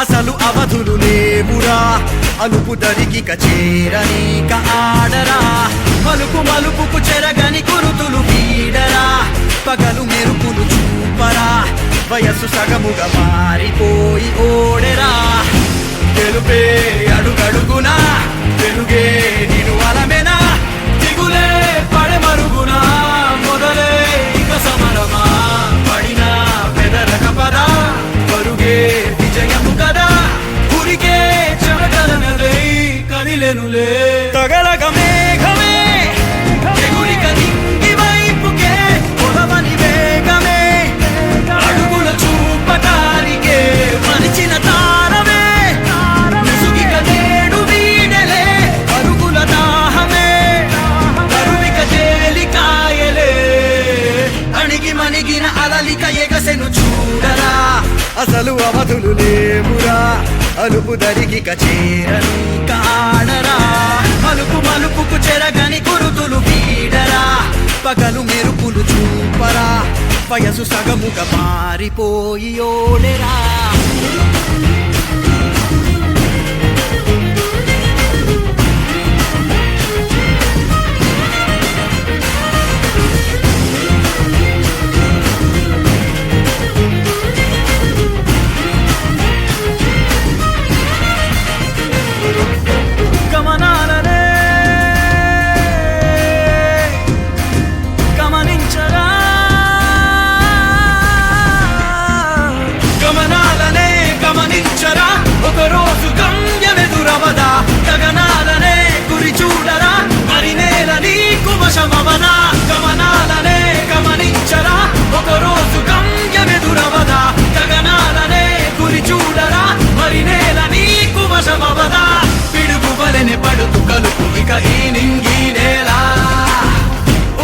అసలు అవధులు లేవురా అలుపు దరికిక చేరనీక ఆడరా మలుపు మలుపుకు చెరగని గురుతులు వీడరా పగలు మెరుపులు చూపరా వయస్సు సగముగా మారిపోయి ఓడెరా తెలుపే అడుగడుగునా వెలుగే నిను అలమెనా దిగులే పడమరుగునా మొదలే ఇక సమరమా పడినా పెదరక పద పరుగే విజయము కదా ఉరికే చెమటలనలే కదిలెనులే తగలగ మేఘమే ఎగురిక నింగి వైపుకే కొలవని వేగమే అడుగుల చూపటానికే మరిచిన తారమే ముసుగిక నేడు వీడలే అరుగుల దాహమే కరువిక తేలికాయలే అణిగి మణిగిన అలలిక ఎగసెను చూడరా అసలు అవధులు లేవురా అలుపు దరికిక చేరనీక ఆడరా మలుపు మలుపుకు చెరగని గురుతులు వీడరా పగలు మెరుపులు చూపరా వయసు సగముగా మారిపోయి ఓడెరా గమనాలనే గమనించరా గమనాలనే గమనించరా ఒకరోజు గమ్యమెదురవదా గగనాలనే గురి చూడరా మరి నేల నీకు వశమవదా గమనాలనే గమనించరా ఒకరోజు గమ్యమెదురవదా గగనాలనే గురి చూడరా మరి నేల నీకు వశమవదా పిడుగువలెనే పడుతు కలుపు ఇక ఈ నింగి నేల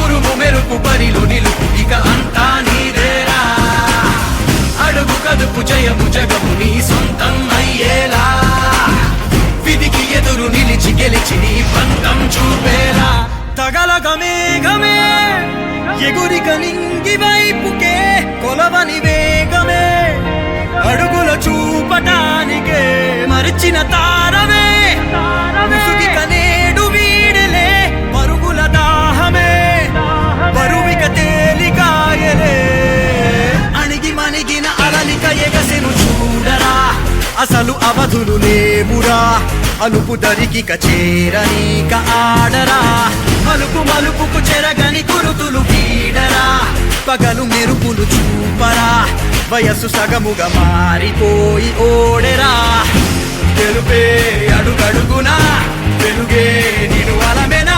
ఉరుము మెరుపు పరిలు నిలుపు ఇక అంతా నీదేరా అడుగు కదుపు జయము జగము నీ సొంతం అయ్యేలా విధికి ఎదురు నిలిచి గెలిచి నీ పంతం చూపేలా తగలగ మేఘమే ఎగురిక నింగి వైపుకే కొలవని వేగమే అడుగుల చూపటానికే మరిచిన తారమే ముసుగిక నేడు వీడలే పరుగుల దాహమే బరువిక తేలికాయలే అణిగి మణిగిన అలలిక ఎగసెను చూడరా అసలు అవధులు లేవురా అలుపు దరికిక చేరనీక ఆడరా మలుపు మలుపుకు చెరగని గురుతులు వీడరా పగలు మెరుపులు చూపరా వయస్సు సగముగా మారిపోయి ఓడెరా తెలుపే అడుగడుగునా వెలుగే నిను అలమెనా